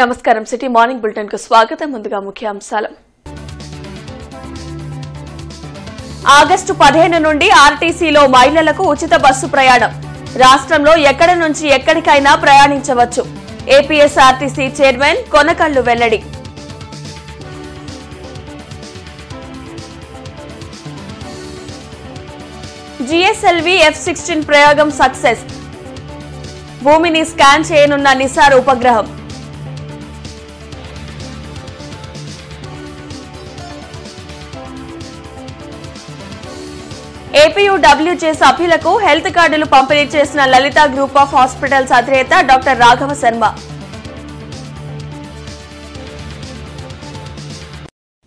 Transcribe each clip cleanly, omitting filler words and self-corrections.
నమస్కారం city morning bulletin కు స్వాగతం. ముందుగా ముఖ్యాంశాలు. ఆగస్టు 15 నుండి ఆర్టీసీలో మహిళలకు ఉచిత బస్సు ప్రయాణం. రాష్ట్రంలో ఎక్కడి నుంచి ఎక్కడికైనా ప్రయాణించవచ్చు. ఏపీఎస్ఆర్టీసీ చైర్మన్ కొనకళ్లు వెల్లడి. జీఎస్ఎల్వీ F-16 ప్రయోగం సక్సెస్. భూమిని స్కాన్ చేయనున్న నిసార్ ఉపగ్రహం. ఏపీయూడబ్ల్యూజే సభ్యులకు హెల్త్ కార్డులు పంపిణీ చేసిన లలిత గ్రూప్ ఆఫ్ హాస్పిటల్స్ అధినేత డాక్టర్ రాఘవ శర్మ.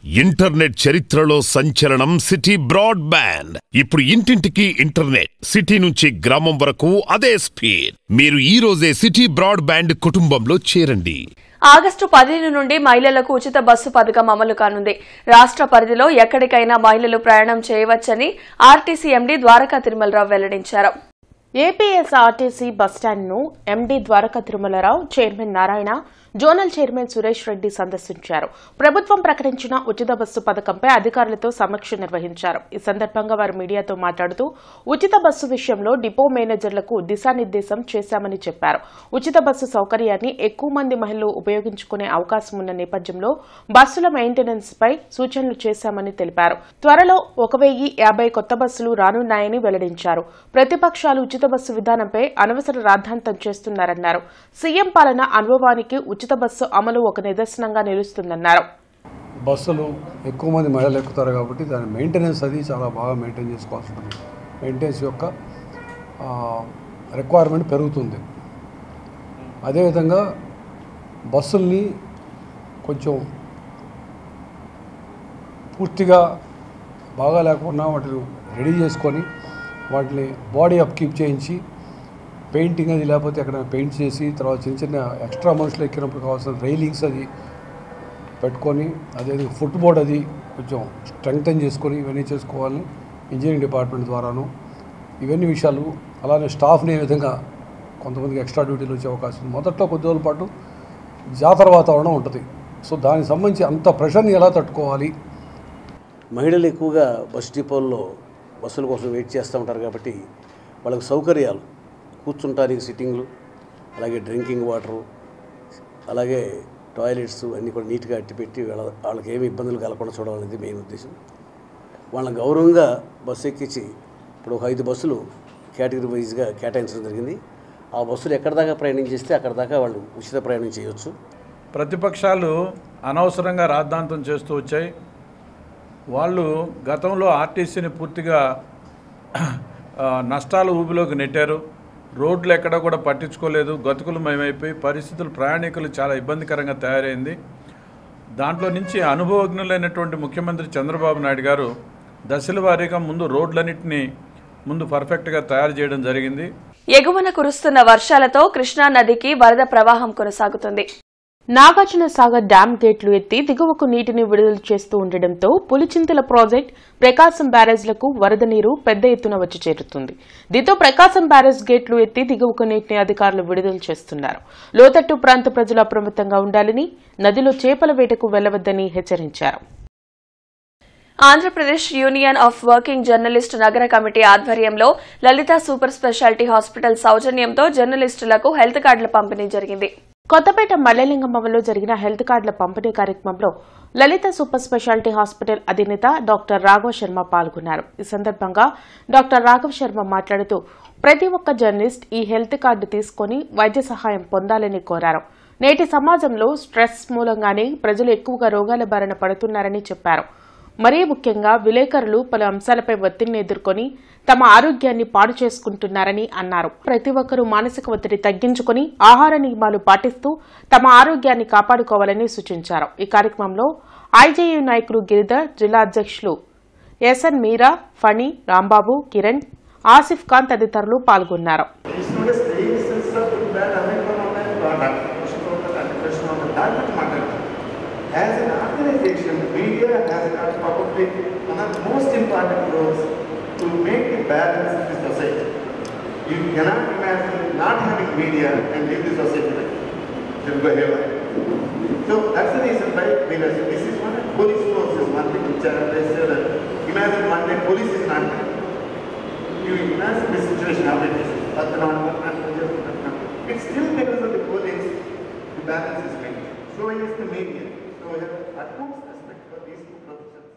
ఇంటర్నెట్ చరిత్రలో సంచలనం సిటీ బ్రాడ్బ్యాండ్. ఇప్పుడు ఇంటింటికి ఇంటర్నెట్, సిటీ నుంచి గ్రామం వరకు అదే స్పీడ్. మీరు ఈ రోజే సిటీ బ్రాడ్బ్యాండ్ కుటుంబంలో చేరండి. ఆగస్టు 15 నుండి మహిళలకు ఉచిత బస్సు పథకం అమలు కానుంది. రాష్ట్ర పరిధిలో ఎక్కడికైనా మహిళలు ప్రయాణం చేయవచ్చని ఆర్టీసీ ఎండీ ద్వారకా తిరుమలరావు వెల్లడించారు. ఏపీఎస్ఆర్టీసీ బస్టాండ్ను MD Dwaraka Tirumalarao, chairman Narayana, zonal chairman Suresh Reddy సందర్శించారు. ప్రభుత్వం ప్రకటించిన ఉచిత బస్సు పథకంపై అధికారులతో సమీక్ష నిర్వహించారు. ఈ సందర్భంగా వారు మీడియాతో మాట్లాడుతూ ఉచిత బస్సు విషయంలో డిపో మేనేజర్లకు దిశానిర్దేశం చేశామని చెప్పారు. ఉచిత బస్సు సౌకర్యాన్ని ఎక్కువ మంది మహిళలు ఉపయోగించుకునే అవకాశం ఉన్న నేపథ్యంలో బస్సుల మెయింటెనెన్స్ పై సూచనలు చేశామని తెలిపారు. త్వరలో 1050 కొత్త బస్సులు రానున్నాయని వెల్లడించారు. ప్రతిపక్షాలు ఉచిత బస్సు విధానంపై అనవసర రాద్ధాంతం చేస్తున్నారన్నారు. సీఎం పాలన అనుభవానికి ఉచిత బస్సు అమలు ఒక నిదర్శనంగా నిలుస్తుందన్నారు. బస్సులు ఎక్కువ మంది మహిళలు ఎక్కుతారు కాబట్టి దాని మెయింటెనెన్స్ అది చాలా బాగా మెయింటైన్ చేసుకోవాల్సి ఉంటుంది. మెయింటెనెన్స్ యొక్క రిక్వైర్మెంట్ పెరుగుతుంది. అదేవిధంగా బస్సుల్ని కొంచెం పూర్తిగా బాగా లేకుండా వాటిని రెడీ చేసుకొని వాటిని బాడీ అప్కీప్ చేయించి పెయింటింగ్ అది లేకపోతే అక్కడ పెయింట్ చేసి తర్వాత చిన్న చిన్న ఎక్స్ట్రా మనుషులు ఎక్కినప్పుడు కావాల్సిన రైలింగ్స్ అది పెట్టుకొని అదే ఫుట్బోర్డ్ అది కొంచెం స్ట్రెంగ్తన్ చేసుకొని ఇవన్నీ చేసుకోవాలని ఇంజనీరింగ్ డిపార్ట్మెంట్ ద్వారాను ఇవన్నీ విషయాలు. అలానే స్టాఫ్ని ఏ విధంగా కొంతమందికి ఎక్స్ట్రా డ్యూటీలు వచ్చే అవకాశం ఉంది. మొదట్లో కొద్ది రోజుల పాటు జాతర వాతావరణం ఉంటుంది. సో దానికి సంబంధించి అంత ప్రెషర్ని ఎలా తట్టుకోవాలి. మహిళలు ఎక్కువగా బస్ డిపోల్లో బస్సుల కోసం వెయిట్ చేస్తూ ఉంటారు కాబట్టి వాళ్ళకి సౌకర్యాలు, కూర్చుంటానికి సిట్టింగ్లు, అలాగే డ్రింకింగ్ వాటరు, అలాగే టాయిలెట్స్ అన్నీ కూడా నీట్గా అట్టిపెట్టి వాళ్ళకి ఏమి ఇబ్బందులు కలగకుండా చూడాలనేది మెయిన్ ఉద్దేశం. వాళ్ళని గౌరవంగా బస్సు ఎక్కించి ఇప్పుడు 5 బస్సులు కేటగిరీ వైజ్గా కేటాయించడం జరిగింది. ఆ బస్సులు ఎక్కడి దాకా ప్రయాణం చేస్తే అక్కడి దాకా వాళ్ళు ఉచిత ప్రయాణం చేయవచ్చు. ప్రతిపక్షాలు అనవసరంగా రాద్ధాంతం చేస్తూ వచ్చాయి. వాళ్ళు గతంలో ఆర్టీసీని పూర్తిగా నష్టాల ఊబిలోకి నెట్టారు. రోడ్లు ఎక్కడ కూడా పట్టించుకోలేదు. గతుకులమయమైపోయి పరిస్థితులు ప్రయాణికులు చాలా ఇబ్బందికరంగా తయారైంది. దాంట్లో నుంచి అనుభవజ్ఞులైనటువంటి ముఖ్యమంత్రి చంద్రబాబు నాయుడు గారు దశల వారీగా ముందు రోడ్లన్నింటినీ ముందు పర్ఫెక్ట్గా తయారు చేయడం జరిగింది. ఎగువన కురుస్తున్న వర్షాలతో కృష్ణా నదికి వరద ప్రవాహం కొనసాగుతుంది. నాగార్జున సాగర్ డ్యాం గేట్లు ఎత్తి దిగువకు నీటిని విడుదల చేస్తూ ఉండడంతో పులిచింతల ప్రాజెక్టు, ప్రకాశం బ్యారేజ్లకు వరద నీరు పెద్ద ఎత్తున వచ్చి చేరుతుంది. దీంతో ప్రకాశం బ్యారేజ్ గేట్లు ఎత్తి దిగువకు నీటిని అధికారులు విడుదల చేస్తున్నారు. లోతట్టు ప్రాంత ప్రజలు అప్రమత్తంగా ఉండాలని, నదిలో చేపల వేటకు వెళ్లవద్దని హెచ్చరించారు. Andhra Pradesh union of working journalist నగర కమిటీ ఆధ్వర్యంలో లలిత సూపర్ స్పెషాలిటీ హాస్పిటల్ సౌజన్యంతో జర్నలిస్టులకు హెల్త్ కార్డుల పంపిణీ జరిగింది. కొత్తపేట మల్లెలింగమ్మలో జరిగిన హెల్త్ కార్డుల పంపిణీ కార్యక్రమంలో లలిత సూపర్ స్పెషాలిటీ హాస్పిటల్ అధినేత డాక్టర్ రాఘవ శర్మ పాల్గొన్నారు. ఈ సందర్భంగా డాక్టర్ రాఘవ శర్మ మాట్లాడుతూ ప్రతి ఒక్క జర్నలిస్ట్ ఈ హెల్త్ కార్డు తీసుకుని వైద్య సహాయం పొందాలని కోరారు. నేటి సమాజంలో స్ట్రెస్ మూలంగానే ప్రజలు ఎక్కువగా రోగాల బారిన పడుతున్నారని చెప్పారు. మరీ ముఖ్యంగా విలేకరులు పలు అంశాలపై ఒత్తిడిని ఎదుర్కొని తమ ఆరోగ్యాన్ని పాడు చేసుకుంటున్నారని అన్నారు. ప్రతి ఒక్కరూ మానసిక ఒత్తిడి తగ్గించుకుని ఆహార నియమాలు పాటిస్తూ తమ ఆరోగ్యాన్ని కాపాడుకోవాలని సూచించారు. ఈ కార్యక్రమంలో ఐజేయూ నాయకులు గిరిధర్, జిల్లా అధ్యక్షులు ఎస్ఎన్ మీరా, ఫణి, రాంబాబు, కిరణ్, ఆసిఫ్ ఖాన్ తదితరులు పాల్గొన్నారు. As an organization, media has got probably one of the most important roles to make a balance in the society. You cannot imagine not having media and live the society like that. they'll go haywire. So that's the reason why this is one police force. One thing which I said that imagine one day police is not there. You imagine the situation how it is. It's still because of the police, the balance is maintained. So is the media. So we have utmost respect for these two professions.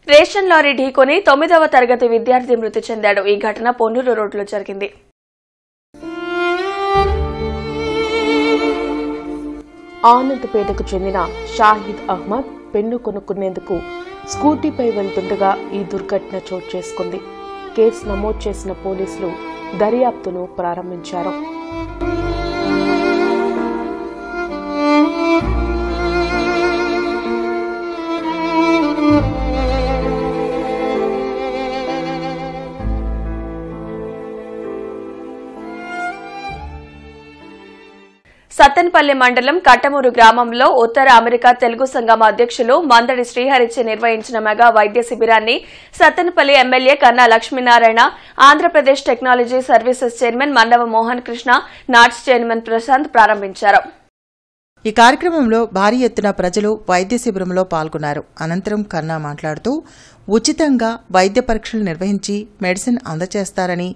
Ration lorry ఢీకొని 9వ తరగతి విద్యార్థి మృతి చెందాడు. ఈ ఘటన పొన్నూరు రోడ్లో జరిగింది. ఆనందపేటకు చెందిన షాహిద్ అహ్మద్ పెన్ను కొనుక్కునేందుకు స్కూటీపై వెళ్తుండగా ఈ దుర్ఘటన చోటు చేసుకుంది. కేసు నమోదు చేసిన పోలీసులు దర్యాప్తును ప్రారంభించారు. సత్తెనపల్లి మండలం కట్టమూరు గ్రామంలో ఉత్తర అమెరికా తెలుగు సంఘం అధ్యక్షులు మందడి శ్రీహరిచే నిర్వహించిన మెగా వైద్య శిబిరాన్ని Sattenapalli MLA Kanna Lakshminarayana, Andhra Pradesh technology services chairman Mannava Mohan Krishna, NATS chairman Prashant ప్రారంభించారు. ఈ కార్యక్రమంలో భారీ ఎత్తున ప్రజలు వైద్య శిబిరంలో పాల్గొన్నారు. అనంతరం కన్నా మాట్లాడుతూ ఉచితంగా వైద్య పరీక్షలు నిర్వహించి మెడిసిన్ అందజేస్తారని,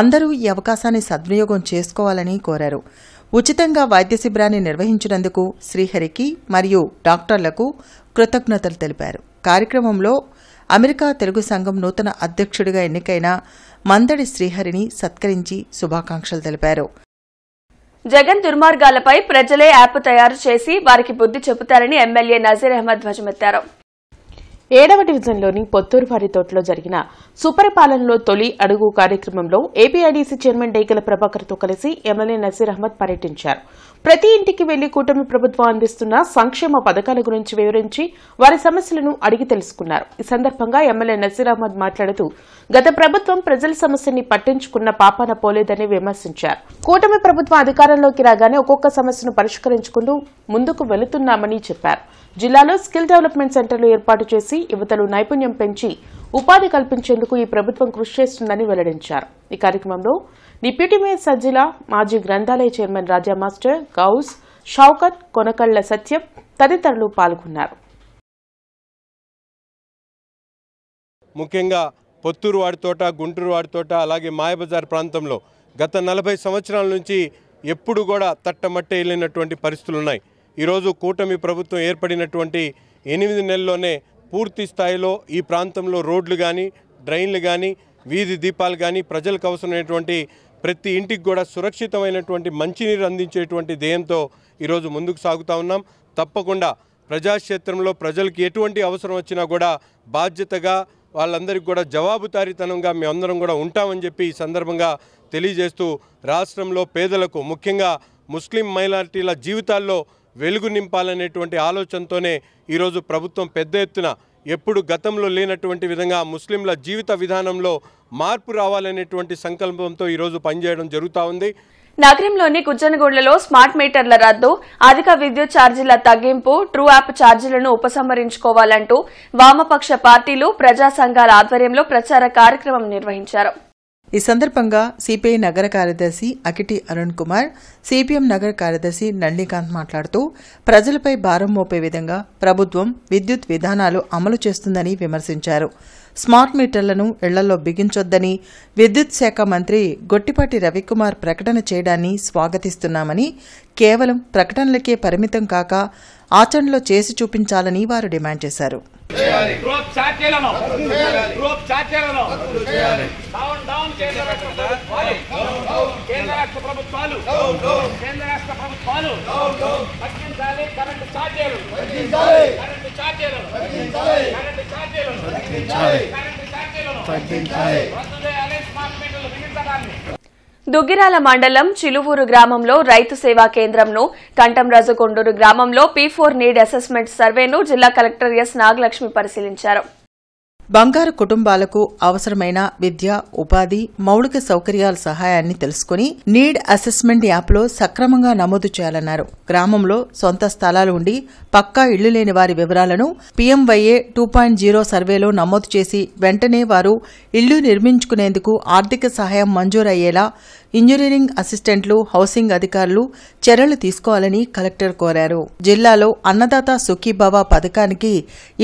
అందరూ ఈ అవకాశాన్ని సద్వినియోగం చేసుకోవాలని కోరారు. ఉచితంగా వైద్య శిబిరాన్ని నిర్వహించినందుకు శ్రీహరికి మరియు డాక్టర్లకు కృతజ్ఞతలు తెలిపారు. కార్యక్రమంలో అమెరికా తెలుగు సంఘం నూతన అధ్యక్షుడిగా ఎన్నికైన మందడి శ్రీహరిని సత్కరించి శుభాకాంక్షలు తెలిపారు. జగన్ దుర్మార్గాలపై ప్రజలే యాప్ తయారు చేసి వారికి బుద్ధి చెబుతారని ఎమ్మెల్యే నజీర్ అహ్మద్ ధ్వజమెత్తారు. 7వ డివిజన్లోని పొత్తూరువారితోటలో జరిగిన సుపరిపాలనలో తొలి అడుగు కార్యక్రమంలో ఏపీఐడీసీ చైర్మన్ డేగల ప్రభాకర్తో కలిసి ఎమ్మెల్యే నజీర్ అహ్మద్ పర్యటించారు. ప్రతి ఇంటికి వెళ్లి కూటమి ప్రభుత్వం అందిస్తున్న సంక్షేమ పథకాల గురించి వివరించి వారి సమస్యలను అడిగి తెలుసుకున్నారు. ఈ సందర్భంగా ఎమ్మెల్యే నజీర్ అహ్మద్ మాట్లాడుతూ గత ప్రభుత్వం ప్రజల సమస్యని పట్టించుకున్న పాపాన పోలేదని విమర్శించారు. కూటమి ప్రభుత్వం అధికారంలోకి రాగానే ఒక్కొక్క సమస్యను పరిష్కరించుకుంటూ ముందుకు వెళుతున్నామని చెప్పారు. జిల్లాలో స్కిల్ డెవలప్మెంట్ సెంటర్లు ఏర్పాటు చేసి యువతలు నైపుణ్యం పెంచి ఉపాధి కల్పించేందుకు ఈ ప్రభుత్వం కృషి చేస్తుందని వెల్లడించారు. ఈ కార్యక్రమంలో డిప్యూటీ మేయర్ సజ్జిల, మాజీ గ్రంథాలయ చైర్మన్ రాజా మాస్టర్, గౌస్, షౌకత్, కొనకళ్ల సత్యం తదితరులు పాల్గొన్నారు. ముఖ్యంగా పొత్తూరు వాడితోట, గుంటూరు వాడితోట, అలాగే మాయబజార్ ప్రాంతంలో గత 40 సంవత్సరాల నుంచి ఎప్పుడు కూడా తట్టమట్టే వెళ్ళినటువంటి పరిస్థితులున్నాయి. ఈరోజు కూటమి ప్రభుత్వం ఏర్పడినటువంటి 8 నెలల్లోనే పూర్తి స్థాయిలో ఈ ప్రాంతంలో రోడ్లు కానీ, డ్రైన్లు కానీ, వీధి దీపాలు కానీ, ప్రజలకు అవసరమైనటువంటి ప్రతి ఇంటికి కూడా సురక్షితమైనటువంటి మంచినీరు అందించేటువంటి ధ్యేయంతో ఈరోజు ముందుకు సాగుతూ ఉన్నాం. తప్పకుండా ప్రజాక్షేత్రంలో ప్రజలకు ఎటువంటి అవసరం వచ్చినా కూడా బాధ్యతగా వాళ్ళందరికీ కూడా జవాబుదారీతనంగా మేమందరం కూడా ఉంటామని చెప్పి ఈ సందర్భంగా తెలియజేస్తూ రాష్ట్రంలో పేదలకు, ముఖ్యంగా ముస్లిం మైనారిటీల జీవితాల్లో వెలుగు నింపాలనేటువంటి ఆలోచనతోనే ఈరోజు ప్రభుత్వం పెద్ద ఎత్తున ఎప్పుడు గతంలో లేనటువంటి విధంగా ముస్లింల జీవిత విధానంలో మార్పు రావాలనేటువంటి సంకల్పంతో ఈరోజు పనిచేయడం జరుగుతూ ఉంది. నగరంలోని కుజ్జనగూడలో స్మార్ట్ మీటర్ల రద్దు, అధిక విద్యుత్ ఛార్జీల తగ్గింపు, ట్రూ యాప్ ఛార్జీలను ఉపసంహరించుకోవాలంటూ వామపక్ష పార్టీలు, ప్రజా సంఘాల ఆధ్వర్యంలో ప్రచార కార్యక్రమం నిర్వహించారు. ఈ సందర్భంగా సిపిఐ నగర కార్యదర్శి అకిటి అరుణ్ కుమార్, సిపిఎం నగర కార్యదర్శి నళినీకాంత్ మాట్లాడుతూ ప్రజలపై భారం మోపే విధంగా ప్రభుత్వం విద్యుత్ విధానాలు అమలు చేస్తుందని విమర్శించారు. స్మార్ట్ మీటర్లను ఇళ్లలో బిగించొద్దని విద్యుత్ శాఖ మంత్రి గొట్టిపాటి రవికుమార్ ప్రకటన చేయడాన్ని స్వాగతిస్తున్నామని, కేవలం ప్రకటనలకే పరిమితం కాక ఆచరణలో చేసి చూపించాలని వారు డిమాండ్ చేశారు. దుగ్గిరాల మండలం చిలువూరు గ్రామంలో రైతు సేవా కేంద్రంను, కంటంరాజుకొండూరు గ్రామంలో P4 నీడ్ అసెస్మెంట్ సర్వేను జిల్లా కలెక్టర్ ఎస్ నాగలక్ష్మి పరిశీలించారు. బంగారు కుటుంబాలకు అవసరమైన విద్య, ఉపాధి, మౌలిక సౌకర్యాల సహాయాన్ని తెలుసుకుని నీడ్ అసెస్మెంట్ యాప్లో సక్రమంగా నమోదు చేయాలన్నారు. గ్రామంలో సొంత స్థలాలు ఉండి పక్కా ఇళ్లు లేని వారి వివరాలను PMYA 2.0 సర్వేలో నమోదు చేసి వెంటనే వారు ఇళ్లు నిర్మించుకునేందుకు ఆర్థిక సహాయం మంజూరయ్యేలా ఇంజనీరింగ్ అసిస్టెంట్లు, హౌసింగ్ అధికారులు చర్యలు తీసుకోవాలని కలెక్టర్ కోరారు. జిల్లాలో అన్నదాత సుఖీభవ పథకానికి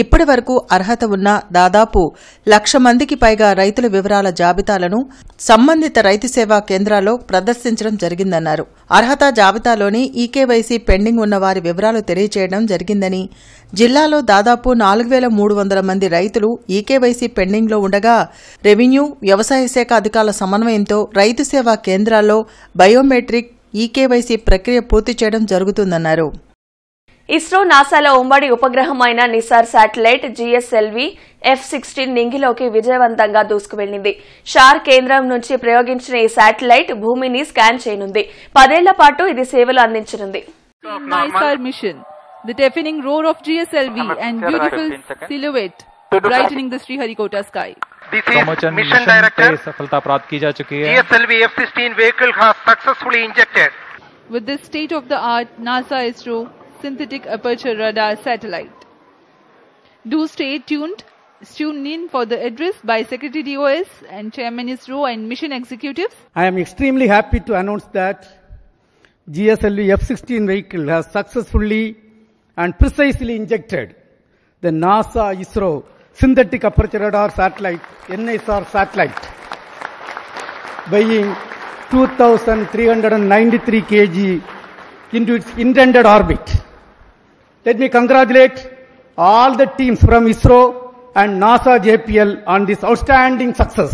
ఇప్పటి వరకు అర్హత ఉన్న దాదాపు 1,00,000 మందికి పైగా రైతుల వివరాల జాబితాలను సంబంధిత రైతు సేవా కేంద్రాల్లో ప్రదర్శించడం జరిగిందన్నారు. అర్హత జాబితాలోని ఈకేవైసీ పెండింగ్ ఉన్న వారి వివరాలు తెలియజేయడం జరిగిందని, జిల్లాలో దాదాపు 4,300 మంది రైతులు ఈకేవైసీ పెండింగ్లో ఉండగా రెవెన్యూ, వ్యవసాయ శాఖ అధికారుల సమన్వయంతో రైతు సేవా కేంద్రాల్లో బయోమెట్రిక్ ఈకేవైసీ ప్రక్రియ పూర్తి చేయడం జరుగుతుందన్నారు. ఇస్రో నాసాలో ఉమ్మడి ఉపగ్రహమైన నిసార్ శాటిలైట్ GSLV F-16 నింగిలోకి విజయవంతంగా దూసుకువెళ్లింది. షార్ కేంద్రం నుంచి ప్రయోగించిన ఈ శాటిలైట్ భూమిని స్కాన్ చేయనుంది. 10 ఏళ్ల పాటు ఇది సేవలు అందించనుంది. The deafening roar of GSLV and beautiful silhouette brightening the Sriharikota sky. This is mission director. सफलता प्राप्त की जा चुकी है. GSLV F-16 vehicle has successfully injected. With this state-of-the-art NASA ISRO synthetic aperture radar satellite. Do stay tuned. Tune in for the address by Secretary DOS and Chairman ISRO and mission executives. I am extremely happy to announce that GSLV F-16 vehicle has successfully and precisely injected the NASA ISRO synthetic aperture radar satellite NSR satellite weighing 2,393 kg into its intended orbit. Let me congratulate all the teams from ISRO and NASA JPL on this outstanding success.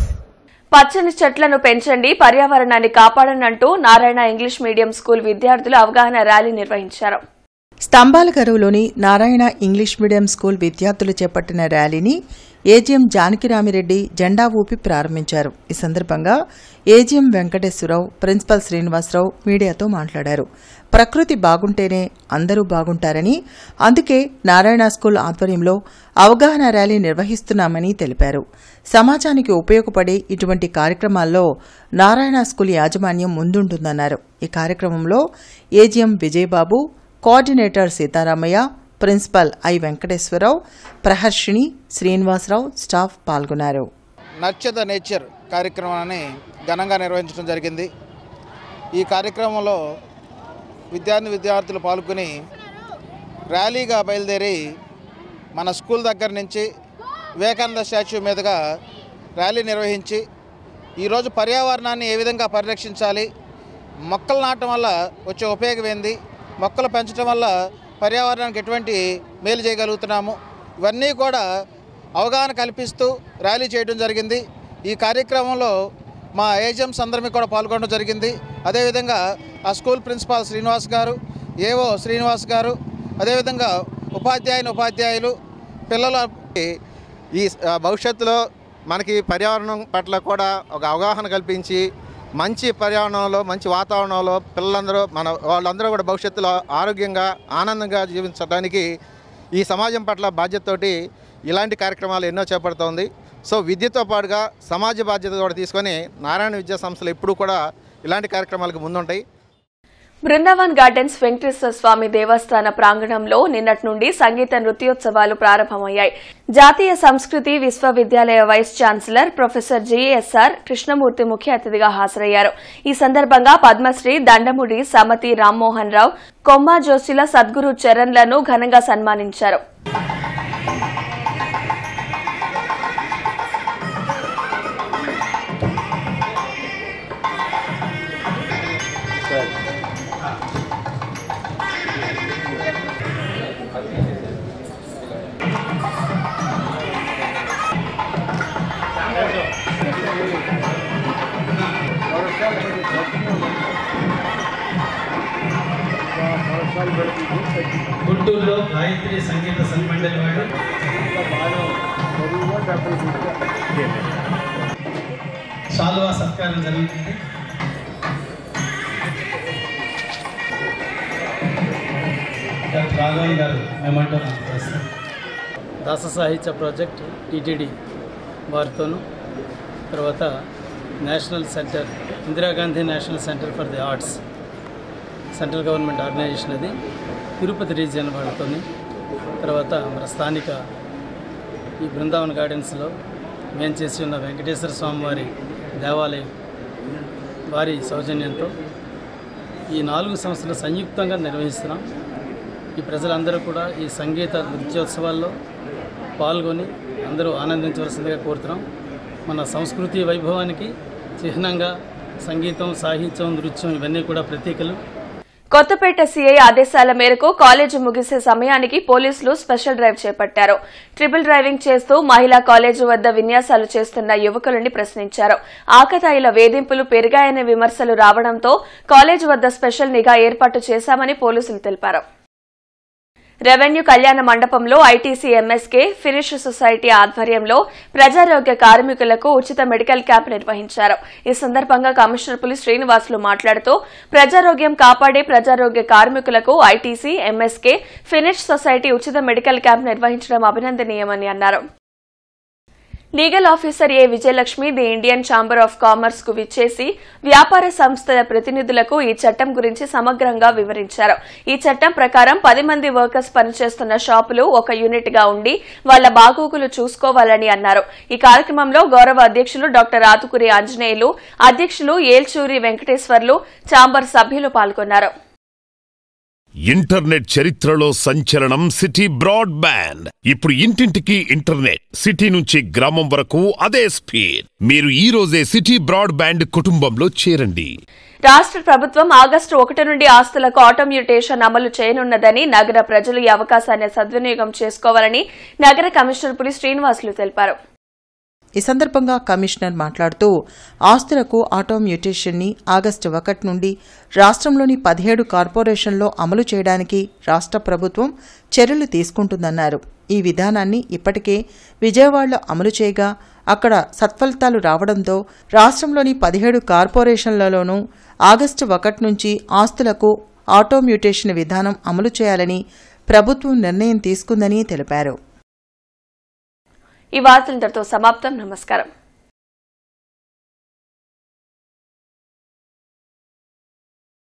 పచ్చని చెట్లను పెంచండి, పర్యావరణాన్ని కాపాడనంటూ Narayana English medium school విద్యార్థులు అవగాహన rally నిర్వహించారు. స్తంభాల కరువులోని Narayana English medium school విద్యార్థులు చేపట్టిన ర్యాలీని ఏజీఎం జానకిరామిరెడ్డి జెండా ఊపి ప్రారంభించారు. ఈ సందర్భంగా ఏజీఎం వెంకటేశ్వరరావు, ప్రిన్సిపల్ శ్రీనివాసరావు మీడియాతో మాట్లాడారు. ప్రకృతి బాగుంటేనే అందరూ బాగుంటారని, అందుకే నారాయణ స్కూల్ ఆధ్వర్యంలో అవగాహన ర్యాలీ నిర్వహిస్తున్నామని తెలిపారు. సమాజానికి ఉపయోగపడే ఇటువంటి కార్యక్రమాల్లో నారాయణ స్కూల్ యాజమాన్యం ముందుంటుందన్నారు. ఈ కార్యక్రమంలో AGM Vijayababu, coordinator Sitaramaiah, principal I Venkateswararao, Praharshini, Srinivasarao staff పాల్గొన్నారు. నర్చర్ ద నేచర్ కార్యక్రమాన్ని ఘనంగా నిర్వహించడం జరిగింది. ఈ కార్యక్రమంలో విద్యార్థులు పాల్గొని ర్యాలీగా బయలుదేరి మన స్కూల్ దగ్గర నుంచి వివేకానంద స్టాచ్యూ మీదుగా ర్యాలీ నిర్వహించి ఈరోజు పర్యావరణాన్ని ఏ విధంగా పరిరక్షించాలి, మొక్కలు నాటడం వల్ల వచ్చే ఉపయోగం ఏంది, మొక్కలు పెంచడం వల్ల పర్యావరణానికి ఎటువంటి మేలు చేయగలుగుతున్నాము, ఇవన్నీ కూడా అవగాహన కల్పిస్తూ ర్యాలీ చేయడం జరిగింది. ఈ కార్యక్రమంలో మా ఏజెంట్స్ అందరినీ కూడా పాల్గొనడం జరిగింది. అదేవిధంగా ఆ స్కూల్ ప్రిన్సిపాల్ శ్రీనివాస్ గారు, ఏవో శ్రీనివాస్ గారు, అదేవిధంగా ఉపాధ్యాయులు పిల్లలకి ఈ భవిష్యత్తులో మనకి పర్యావరణం పట్ల కూడా ఒక అవగాహన కల్పించి మంచి పర్యావరణంలో, మంచి వాతావరణంలో వాళ్ళందరూ కూడా భవిష్యత్తులో ఆరోగ్యంగా, ఆనందంగా జీవించడానికి ఈ సమాజం పట్ల బాధ్యతతోటి ఇలాంటి కార్యక్రమాలు ఎన్నో చేపడుతోంది. సో విద్యతో పాటుగా సమాజ బాధ్యత కూడా తీసుకొని నారాయణ విద్యా సంస్థలు ఎప్పుడూ కూడా ఇలాంటి కార్యక్రమాలకు ముందుంటాయి. బృందావన్ గార్డెన్స్ వెంకటేశ్వర స్వామి దేవస్థాన ప్రాంగణంలో నిన్నటి నుండి సంగీత నృత్యోత్సవాలు ప్రారంభమయ్యాయి. జాతీయ సంస్కృతి విశ్వవిద్యాలయ vice chancellor professor GSR Krishnamurthy ముఖ్య అతిథిగా హాజరయ్యారు. ఈ సందర్భంగా పద్మశ్రీ దండముడి సమతి రామ్మోహన్ రావు, కొమ్మ జోషిల సద్గురు చరణ్లను ఘనంగా సన్మానించారు. గుంటూరులో గాయత్రి సంగీత సన్మండలి వాడు శాలువా సత్కారం జరుగుతుంది. రాఘవన్ గారు మేమంటూ దాస సాహిత్య ప్రాజెక్ట్ టీటీడీ వారితోనూ, తర్వాత national centre Indira Gandhi national centre for the arts central government organisation, అది తిరుపతి రీజియన్ వాళ్ళతోని, తర్వాత మన స్థానిక ఈ బృందావన్ గార్డెన్స్లో మేము చేసి ఉన్న వెంకటేశ్వర స్వామి వారి దేవాలయం వారి సౌజన్యంతో ఈ 4 సంస్థలు సంయుక్తంగా నిర్వహిస్తున్నాం. ఈ ప్రజలందరూ కూడా ఈ సంగీత నృత్యోత్సవాల్లో పాల్గొని అందరూ ఆనందించవలసిందిగా కోరుతున్నాం. మన సంస్కృతి వైభవానికి చిహ్నంగా సంగీతం, సాహిత్యం, నృత్యం ఇవన్నీ కూడా ప్రతీకలు. కొత్తపేట సీఐ ఆదేశాల మేరకు కాలేజీ ముగిసే సమయానికి పోలీసులు స్పెషల్ డ్రైవ్ చేపట్టారు. ట్రిపుల్ డ్రైవింగ్ చేస్తూ మహిళా కాలేజీ వద్ద విన్యాసాలు చేస్తున్న యువకులని ప్రశ్నించారు. ఆకతాయిల వేధింపులు పెరిగాయనే విమర్శలు రావడంతో కాలేజీ వద్ద స్పెషల్ నిఘా ఏర్పాటు చేశామని పోలీసులు తెలిపారు. రెవెన్యూ కళ్యాణ మండపంలో ఐటీసీ ఎంఎస్కే ఫినిష్ సొసైటీ ఆధ్వర్యంలో ప్రజారోగ్య కార్మికులకు ఉచిత మెడికల్ క్యాంప్ నిర్వహించారు. ఈ సందర్భంగా కమిషనర్ పులి శ్రీనివాసులు మాట్లాడుతూ ప్రజారోగ్యం కాపాడే ప్రజారోగ్య కార్మికులకు ఐటీసీ ఎంఎస్కే ఫినిష్ సొసైటీ ఉచిత మెడికల్ క్యాంప్ నిర్వహించడం అభినందనీయమని అన్నారు. Legal officer A Vijayalakshmi the Indian chamber of commerce కు విచ్చేసి వ్యాపార సంస్థల ప్రతినిధులకు ఈ చట్టం గురించి సమగ్రంగా వివరించారు. ఈ చట్టం ప్రకారం 10 మంది వర్కర్స్ పనిచేస్తున్న షాపులు ఒక యూనిట్ గా ఉండి వాళ్ల బాగోగులు చూసుకోవాలని అన్నారు. ఈ కార్యక్రమంలో గౌరవ అధ్యక్షులు డాక్టర్ ఆతుకూరి ఆంజనేయులు, అధ్యక్షులు ఏల్చూరి వెంకటేశ్వర్లు, ఛాంబర్ సభ్యులు పాల్గొన్నారు. ఇంటర్నెట్ చరిత్రలో సంచలనం సిటీ బ్రాడ్బ్యాండ్. ఇప్పుడు ఇంటింటికి ఇంటర్నెట్, సిటీ నుంచి గ్రామం వరకు అదే స్పీడ్. మీరు ఈ రోజే సిటీ బ్రాడ్బ్యాండ్ కుటుంబంలో చేరండి. రాష్ట్ర ప్రభుత్వం ఆగస్టు 1 నుండి ఆస్తులకు ఆటోమ్యూటేషన్ అమలు చేయనున్నదని నగర ప్రజలు ఈ అవకాశాన్ని సద్వినియోగం చేసుకోవాలని నగర కమిషనర్ పులి శ్రీనివాసులు తెలిపారు. ఈ సందర్భంగా కమిషనర్ మాట్లాడుతూ ఆస్తులకు ఆటోమ్యూటేషన్ ని ఆగస్టు 1 నుండి రాష్ట్రంలోని 17 కార్పొరేషన్లో అమలు చేయడానికి రాష్ట్ర ప్రభుత్వం చర్యలు తీసుకుంటుందన్నారు. ఈ విధానాన్ని ఇప్పటికే విజయవాడలో అమలు చేయగా అక్కడ సత్ఫలితాలు రావడంతో రాష్ట్రంలోని 17 కార్పొరేషన్లలోనూ ఆగస్టు 1 నుంచి ఆస్తులకు ఆటోమ్యూటేషన్ విధానం అమలు చేయాలని ప్రభుత్వం నిర్ణయం తీసుకుందని తెలిపారు. ఈ వార్తలు ఇంతటితో సమాప్తం. నమస్కారం.